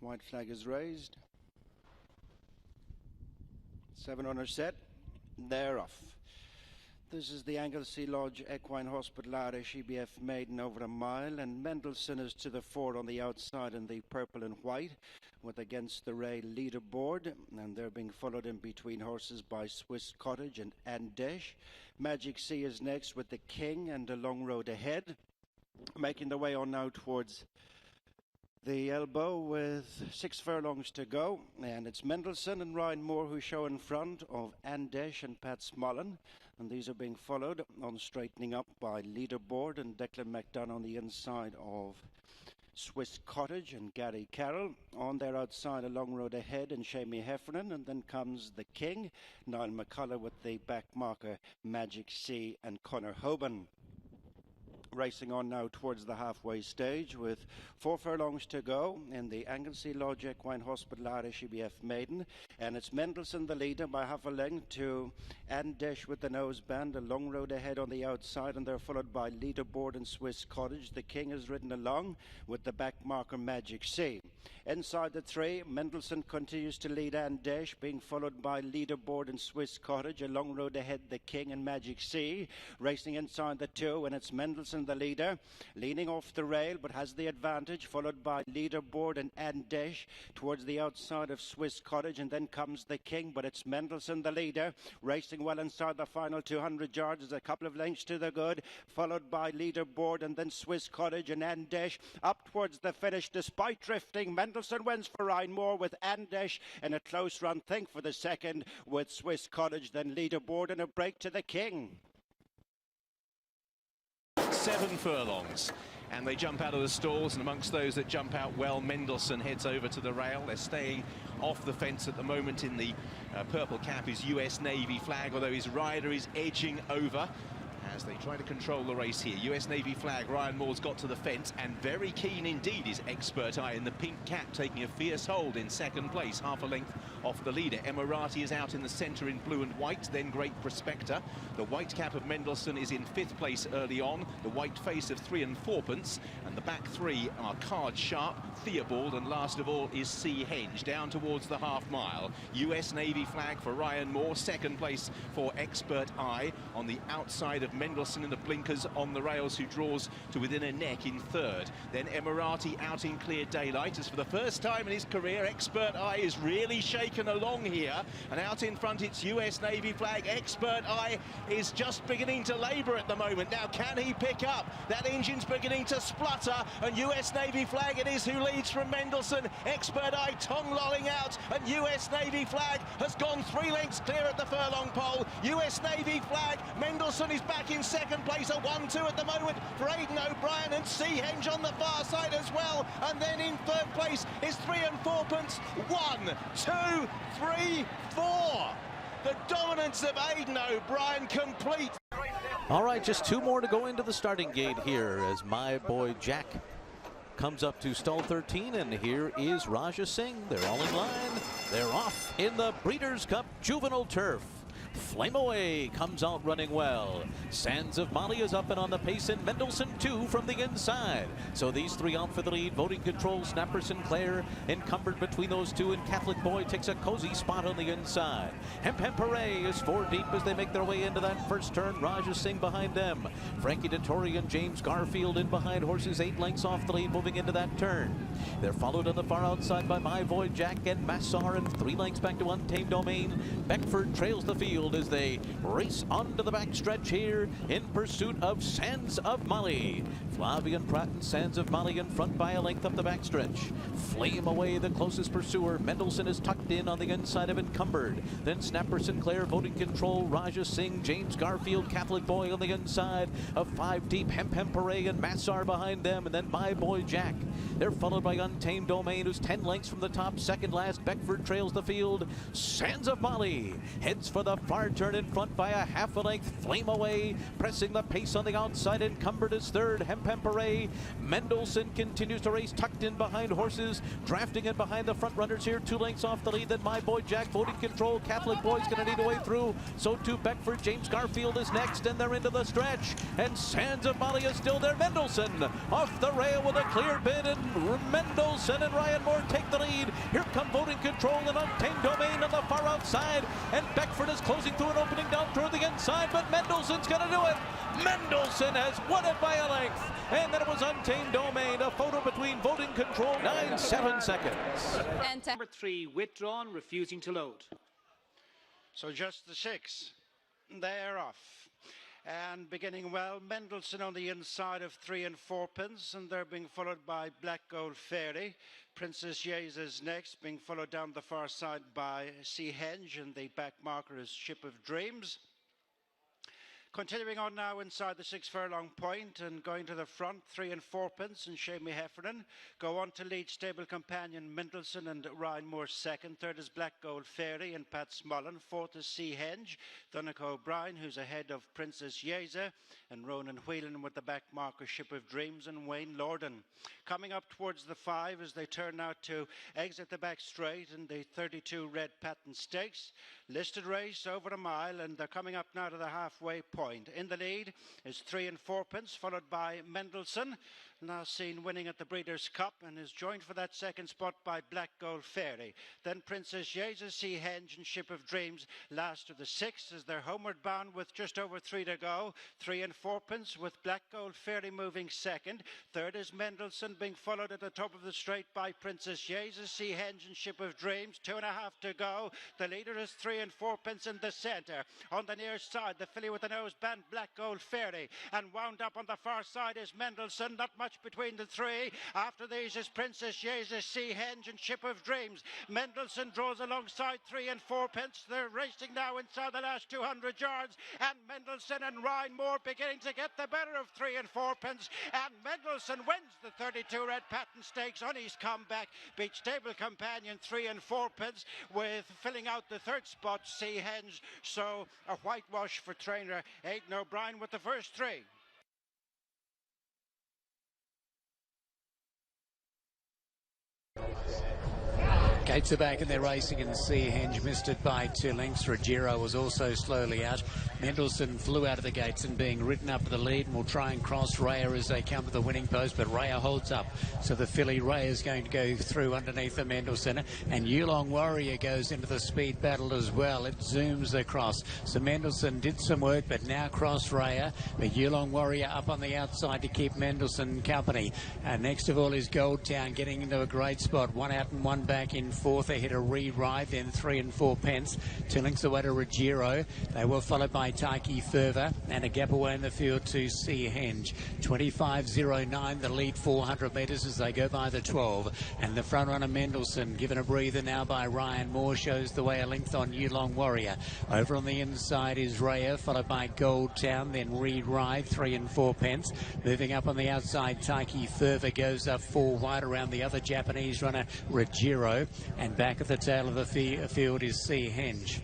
White flag is raised. 7 runners set. They're off. This is the Anglesey Lodge Equine Hospital Irish EBF Maiden over a mile, and Mendelssohn is to the fore on the outside in the purple and white with Against the Rail leaderboard, and they're being followed in between horses by Swiss Cottage and Andesh. Magic Sea is next with the King and a Long Road Ahead, making their way on now towards the elbow with 6 furlongs to go, and it's Mendelssohn and Ryan Moore who show in front of Andesh and Pat Smullen, and these are being followed on straightening up by leaderboard and Declan McDonough on the inside of Swiss Cottage and Gary Carroll. On their outside, a Long Road Ahead and Shamie Heffernan, and then comes the King, Niall McCullough with the back marker Magic Sea and Conor Hoban. Racing on now towards the halfway stage with 4 furlongs to go in the Anglesey Lodge Equine Hospital Irish EBF Maiden, and it's Mendelssohn the leader by half a length to Andesh with the noseband, a Long Road Ahead on the outside, and they're followed by leaderboard and Swiss Cottage. The King is ridden along with the back marker Magic Sea. Inside the 3, Mendelssohn continues to lead Andesh, being followed by leaderboard and Swiss Cottage, a Long Road Ahead, the King and Magic Sea. Racing inside the 2, and it's Mendelssohn the leader, leaning off the rail but has the advantage, followed by leaderboard and Andesh towards the outside of Swiss Cottage, and then comes the King, but it's Mendelssohn the leader, racing well inside the final 200 yards. There's a couple of lengths to the good, followed by leaderboard and then Swiss Cottage and Andesh up towards the finish despite drifting. Mendelssohn wins for Ryan Moore with Andesh, and a close run think for the second with Swiss Cottage, then leaderboard, and a break to the King. 7 furlongs, and they jump out of the stalls, and amongst those that jump out well, Mendelssohn heads over to the rail. They're staying off the fence at the moment. In the purple cap is US Navy flag, although his rider is edging over as they try to control the race here. US Navy flag, Ryan Moore's got to the fence, and very keen indeed is Expert Eye in the pink cap, taking a fierce hold in second place, half a length off the leader. Emirati is out in the centre in blue and white, then Great Prospector. The white cap of Mendelssohn is in 5th place early on, the white face of 3 and 4pence, and the back 3 are Card Sharp, Theobald, and last of all is Sea Henge, down towards the half mile. US Navy flag for Ryan Moore, second place for Expert Eye on the outside of Mendelssohn in the blinkers on the rails, who draws to within a neck in 3rd. Then Emirati out in clear daylight, as for the first time in his career, Expert Eye is really shaken along here, and out in front it's US Navy flag. Expert Eye is just beginning to labour at the moment. Now can he pick up? That engine's beginning to splutter, and US Navy flag it is who leads from Mendelssohn. Expert Eye tongue lolling out, and US Navy flag has gone 3 lengths clear at the furlong pole. US Navy flag, Mendelssohn is back in second place, a 1-2 at the moment for Aidan O'Brien, and Sea Henge on the far side as well. And then in 3rd place is 3 and 4pence. 1, 2, 3, 4. The dominance of Aidan O'Brien complete. All right, just 2 more to go into the starting gate here as My Boy Jack comes up to stall 13, and here is Raja Singh. They're all in line. They're off in the Breeders' Cup Juvenile Turf. Flame Away comes out running well. Sands of Mali is up and on the pace, and Mendelssohn 2 from the inside. So these 3 out for the lead. Voting Control, Snapper Sinclair encumbered between those 2, and Catholic Boy takes a cozy spot on the inside. Hemp Hooray is 4 deep as they make their way into that first turn. Raja Singh behind them. Frankie Dettori and James Garfield in behind horses 8 lengths off the lead moving into that turn. They're followed on the far outside by My Boy Jack and Massar, and 3 lengths back to Untamed Domain. Beckford trails the field as they race onto the backstretch here in pursuit of Sands of Mali. Flavian Pratt and Sands of Mali in front by a length up the backstretch. Flame Away the closest pursuer. Mendelssohn is tucked in on the inside of Encumbered. Then Snapper Sinclair, Voting Control, Raja Singh, James Garfield, Catholic Boy on the inside of 5 deep. Hemp Hooray and Massar behind them, and then My Boy Jack. They're followed by Untamed Domain, who's 10 lengths from the top. Second last, Beckford trails the field. Sands of Mali heads for the Far turn in front by a half a length. Flame Away pressing the pace on the outside. Encumbered is third. Hempemperay. Mendelssohn continues to race, tucked in behind horses. Drafting in behind the front runners here. 2 lengths off the lead. Then My Boy Jack, Voting Control. Catholic Boy's going to need a way through. So too Beckford. James Garfield is next, and they're into the stretch. And Sands of Mali is still there. Mendelssohn off the rail with a clear bid, and Mendelssohn and Ryan Moore take the lead. Here come Voting Control and Untamed Domain on the far outside, and Beckford is closing through an opening down toward the inside, but Mendelssohn's going to do it. Mendelssohn has won it by a length, and then it was Untamed Domain. A photo between Voting Control, 9-7 seconds. And number 3 withdrawn, refusing to load. So just the 6. They're off. And beginning well, Mendelssohn on the inside of 3 and 4 pins, and they're being followed by Black Gold Fairy. Princess Yates is next, being followed down the far side by Sea Henge, and the back marker is Ship of Dreams. Continuing on now inside the 6 furlong point and going to the front, 3 and 4 pence and Shamey Heffernan go on to lead stable companion Mendelssohn and Ryan Moore second. Third is Black Gold Fairy and Pat Smullen. Fourth is Sea Henge, Donegal O'Brien, who's ahead of Princess Yeza, and Ronan Whelan with the back marker Ship of Dreams, and Wayne Lorden. Coming up towards the 5 as they turn now to exit the back straight in the 32 red Patton Stakes. Listed race over a mile, and they're coming up now to the halfway point. In the lead is 3 and 4 pence, followed by Mendelssohn, now seen winning at the Breeders' Cup, and is joined for that second spot by Black Gold Fairy. Then Princess Yeza, Sea Henge and Ship of Dreams last of the 6 as they're homeward bound with just over 3 to go. 3 and 4 pence with Black Gold Fairy moving second. Third is Mendelssohn, being followed at the top of the straight by Princess Yeza, Sea Henge and Ship of Dreams. 2.5 to go. The leader is 3 and 4 pence in the centre. On the near side, the filly with the nose band, Black Gold Fairy, and wound up on the far side is Mendelssohn. Not much between the 3. After these is Princess Yeza, Sea Henge and Ship of Dreams. Mendelssohn draws alongside 3 and 4 pence. They're racing now inside the last 200 yards, and Mendelssohn and Ryan Moore beginning to get the better of 3 and 4 pence, and Mendelssohn wins the 32 red Patton Stakes on his comeback. Beat stable companion 3 and 4 pence, with filling out the third spot Sea Henge. So a whitewash for trainer Aidan O'Brien with the first 3. Gates are back and they're racing, and Sea Henge missed it by 2 lengths. Ruggiero was also slowly out. Mendelssohn flew out of the gates and being ridden up to the lead, and will try and cross Raya as they come to the winning post, but Raya holds up. So the filly Raya is going to go through underneath the Mendelssohn, and Yulong Warrior goes into the speed battle as well. It zooms across. So Mendelssohn did some work, but now crossed Raya. But Yulong Warrior up on the outside to keep Mendelssohn company. Next of all is Gold Town getting into a great spot. 1 out and 1 back in 4th. Ahead of Re-Ride, then 3 and 4 pence. 2 lengths away to Ruggiero. They were followed by Taiki Fervour, and a gap away in the field to Sea Henge. 25.09 the lead 400 metres as they go by the 12. And the front runner Mendelssohn given a breather now by Ryan Moore, shows the way a length on Yulong Warrior. Over on the inside is Raya, followed by Gold Town, then Re-Ride, 3 and 4 pence. Moving up on the outside, Taiki Fervour goes up 4 wide around the other Japanese runner Ruggiero. And back at the tail of the field is Sea Henge.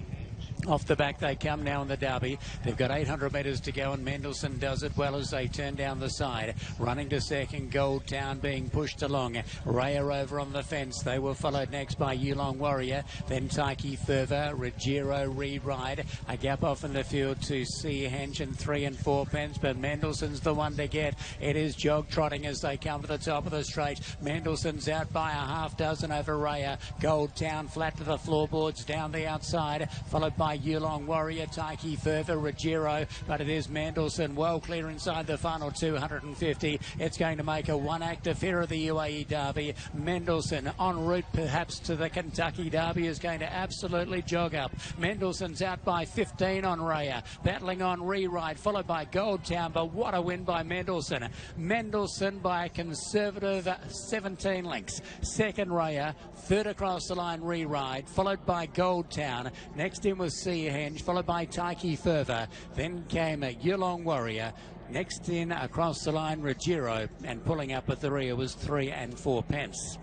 Off the back they come now in the Derby. They've got 800 metres to go, and Mendelssohn does it well as they turn down the side. Running to second, Gold Town being pushed along. Raya over on the fence. They were followed next by Yulong Warrior, then Taiki Fervour, Ruggiero, Re-Ride. A gap off in the field to Sea Henge and 3 and 4 pence, but Mendelssohn's the one to get. It is jog trotting as they come to the top of the straight. Mendelssohn's out by a half dozen over Raya. Gold Town flat to the floorboards down the outside, followed by Yulong Warrior, Taiki Fervour, Ruggiero, but it is Mendelssohn well clear inside the final 250. It's going to make a one-act affair of the UAE Derby. Mendelssohn en route perhaps to the Kentucky Derby is going to absolutely jog up. Mendelssohn's out by 15 on Raya, battling on Re-Ride, followed by Gold Town, but what a win by Mendelssohn. Mendelssohn by a conservative 17 lengths. Second Raya, third across the line Re-Ride, followed by Gold Town. Next in was Sea Henge, followed by Taiki Fervour. Then came a Yulong Warrior. Next in across the line Ruggiero, and pulling up at the rear was 3 and 4 pence.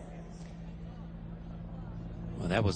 Well, that was